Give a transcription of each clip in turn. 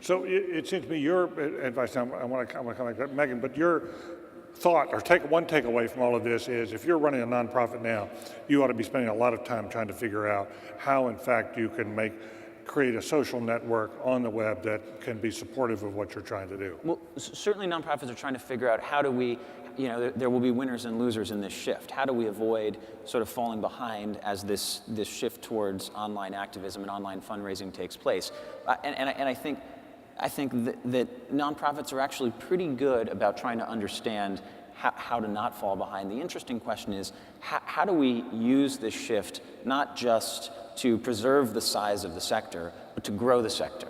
So it seems to me your advice, I want to come back to that, Megan, but your thought, or one takeaway from all of this is, if you're running a nonprofit now, you ought to be spending a lot of time trying to figure out how, in fact, you can create a social network on the web that can be supportive of what you're trying to do. Well, certainly nonprofits are trying to figure out how do we, there will be winners and losers in this shift. How do we avoid sort of falling behind as this shift towards online activism and online fundraising takes place? And I think that nonprofits are actually pretty good about trying to understand how to not fall behind. The interesting question is, how do we use this shift not just to preserve the size of the sector, but to grow the sector,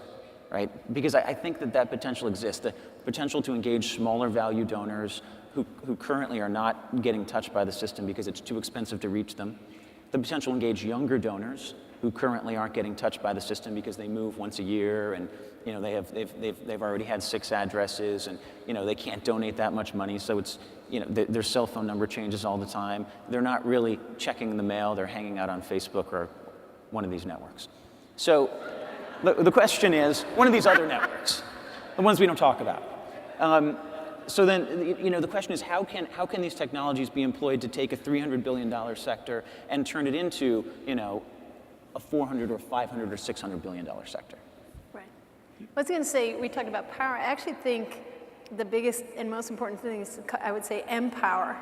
right? Because I think that potential exists, the potential to engage smaller value donors who currently are not getting touched by the system because it's too expensive to reach them, the potential to engage younger donors who currently aren't getting touched by the system because they move once a year and they've already had 6 addresses and they can't donate that much money, so it's their cell phone number changes all the time. They're not really checking the mail, they're hanging out on Facebook or one of these networks. So the question is, one of these other networks, the ones we don't talk about. So then, the question is, how can these technologies be employed to take a $300 billion sector and turn it into, a $400 or $500 or $600 billion sector? Right. I was going to say, we talked about power. I actually think the biggest and most important thing is, I would say, empower.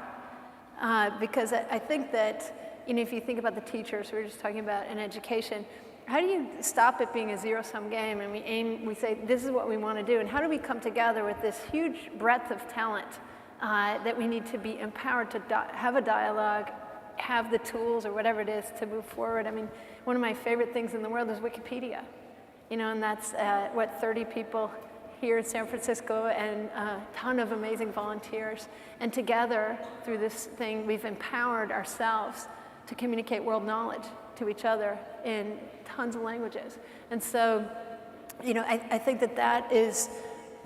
Because I think that, if you think about the teachers we were just talking about in education, how do you stop it being a zero-sum game and we say, this is what we want to do, and how do we come together with this huge breadth of talent that we need to be empowered to have a dialogue, have the tools or whatever it is to move forward. I mean, one of my favorite things in the world is Wikipedia, and that's 30 people here in San Francisco and a ton of amazing volunteers. And together, through this thing, we've empowered ourselves to communicate world knowledge to each other in tons of languages. And so, I think that is,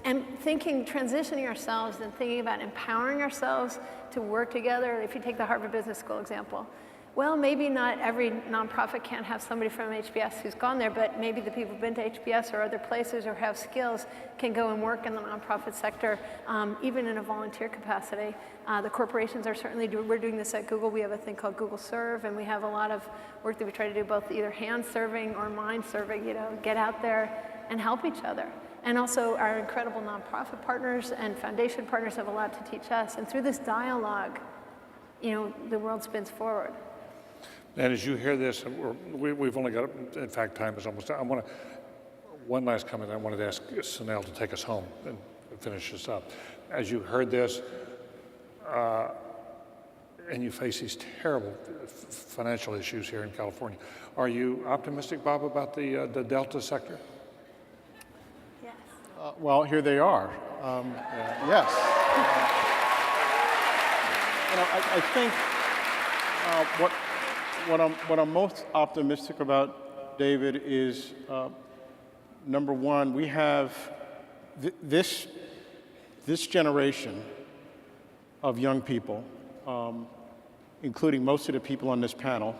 and transitioning ourselves and thinking about empowering ourselves to work together. If you take the Harvard Business School example, well, maybe not every nonprofit can have somebody from HBS who's gone there, but maybe the people who've been to HBS or other places or have skills can go and work in the nonprofit sector, even in a volunteer capacity. The corporations are certainly we're doing this at Google. We have a thing called Google Serve, and we have a lot of work that we try to do, both either hand serving or mind serving, get out there and help each other. And also our incredible nonprofit partners and foundation partners have a lot to teach us. And through this dialogue, the world spins forward. And as you hear this, we've only got, in fact, time is almost done. One last comment I wanted to ask Sunil to take us home and finish this up. As you heard this, and you face these terrible financial issues here in California, are you optimistic, Bob, about the Delta sector? Yes. Well, here they are. Yes. I think what I'm most optimistic about, David, is number one, we have this generation of young people, including most of the people on this panel,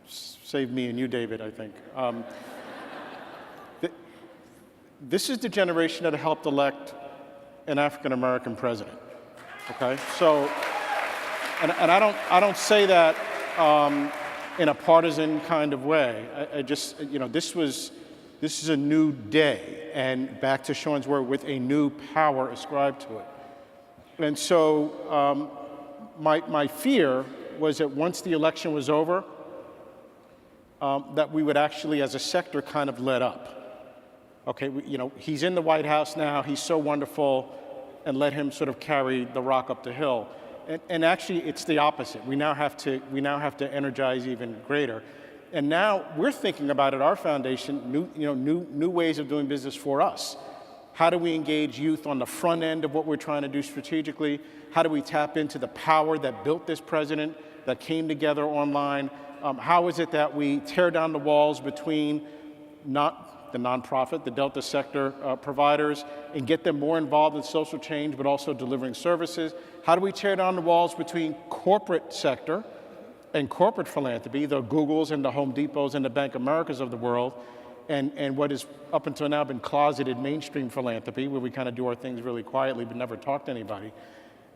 save me and you, David, I think. This is the generation that helped elect an African-American president, okay? So, and I don't say that in a partisan kind of way. I just, this is a new day, and back to Sean's word, with a new power ascribed to it. And so my fear was that once the election was over, that we would actually, as a sector, kind of let up. Okay, he's in the White House now, he's so wonderful, and let him sort of carry the rock up the hill. And actually, it's the opposite. We now have to energize even greater. And now we're thinking about at our foundation new ways of doing business for us. How do we engage youth on the front end of what we're trying to do strategically? How do we tap into the power that built this president, that came together online? How is it that we tear down the walls between not the nonprofit, the Delta sector providers, and get them more involved in social change, but also delivering services? How do we tear down the walls between corporate sector and corporate philanthropy, the Googles and the Home Depots and the Bank Americas of the world, and what has up until now been closeted mainstream philanthropy, where we kind of do our things really quietly but never talk to anybody.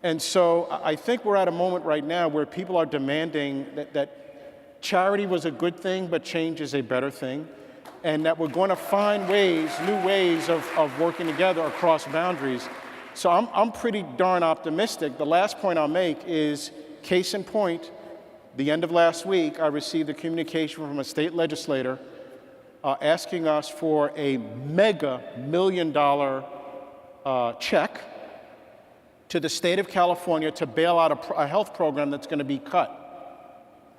And so I think we're at a moment right now where people are demanding that charity was a good thing, but change is a better thing, and that we're going to find ways, new ways of working together across boundaries. So I'm pretty darn optimistic. The last point I'll make is, case in point, the end of last week, I received a communication from a state legislator asking us for a mega $1 million check to the state of California to bail out a health program that's going to be cut.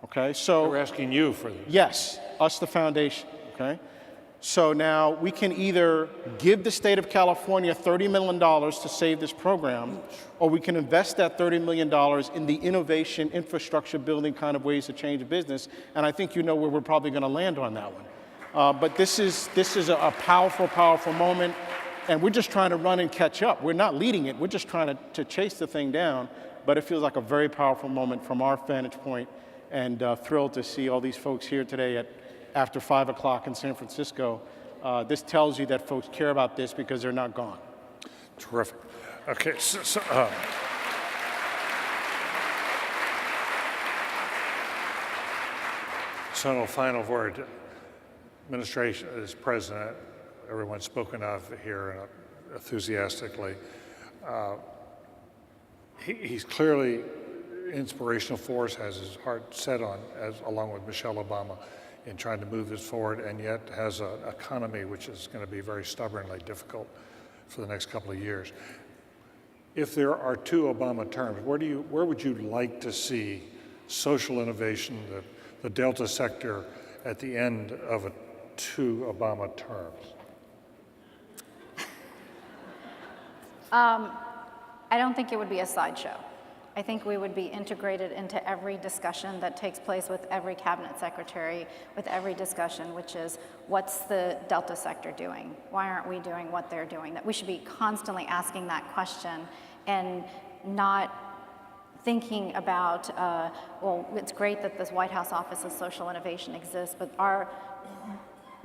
Okay, so We're asking you for this. yes, us, the foundation. Okay, so now we can either give the state of California $30 million to save this program, or we can invest that $30 million in the innovation, infrastructure building kind of ways to change business. And I think you know where we're probably going to land on that one. But this is a powerful, powerful moment, and we're just trying to run and catch up. We're not leading it. We're just trying to chase the thing down. But it feels like a very powerful moment from our vantage point, and thrilled to see all these folks here today after 5 o'clock in San Francisco. This tells you that folks care about this because they're not gone. Terrific. Okay, so final word. Administration, as president, everyone's spoken of here enthusiastically. He's clearly inspirational force, has his heart set on, along with Michelle Obama, in trying to move this forward, and yet has an economy which is going to be very stubbornly difficult for the next couple of years. If there are 2 Obama terms, where would you like to see social innovation, the Delta sector, at the end of 2 Obama terms? I don't think it would be a sideshow. I think we would be integrated into every discussion that takes place with every cabinet secretary, with every discussion, which is, what's the Delta sector doing? Why aren't we doing what they're doing? That we should be constantly asking that question and not thinking about, well, it's great that this White House Office of Social Innovation exists, but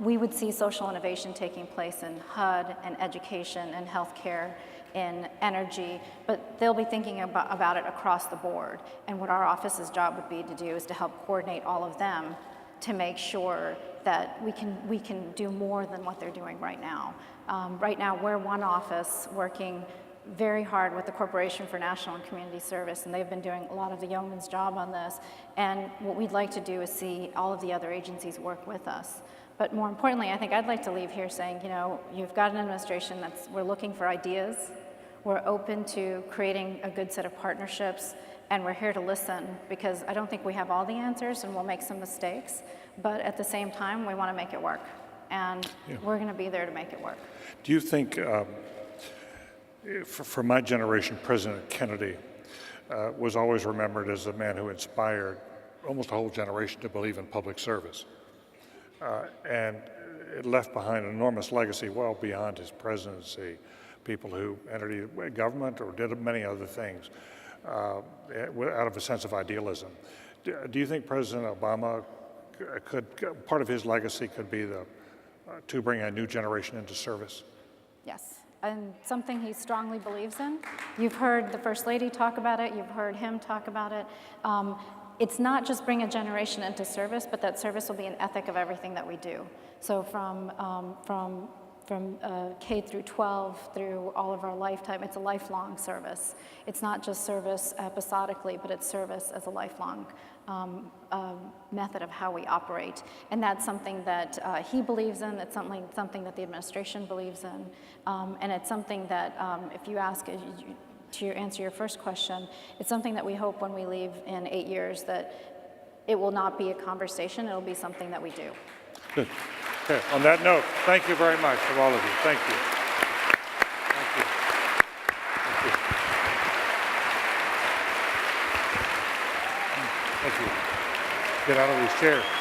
we would see social innovation taking place in HUD and education and healthcare, in energy, but they'll be thinking about it across the board. And what our office's job would be to do is to help coordinate all of them to make sure that we can do more than what they're doing right now. Right now, we're one office working very hard with the Corporation for National and Community Service, and they've been doing a lot of the yeoman's job on this. And what we'd like to do is see all of the other agencies work with us. But more importantly, I think I'd like to leave here saying, you know, you've got an administration we're looking for ideas, we're open to creating a good set of partnerships, and we're here to listen, because I don't think we have all the answers and we'll make some mistakes, but at the same time, we want to make it work. And we're going to be there to make it work. Do you think, for my generation, President Kennedy was always remembered as the man who inspired almost a whole generation to believe in public service? And it left behind an enormous legacy well beyond his presidency, people who entered government or did many other things out of a sense of idealism. Do you think President Obama part of his legacy could be to bring a new generation into service? Yes, and something he strongly believes in. You've heard the First Lady talk about it, you've heard him talk about it. It's not just bring a generation into service, but that service will be an ethic of everything that we do. So from K through 12 through all of our lifetime, it's a lifelong service. It's not just service episodically, but it's service as a lifelong method of how we operate. And that's something that he believes in, it's something that the administration believes in, and it's something that, if you ask, to answer your first question, it's something that we hope when we leave in 8 years that it will not be a conversation, it'll be something that we do. Good. Okay. On that note, thank you very much for all of you. Thank you. Thank you. Thank you. Thank you. Get out of these chairs.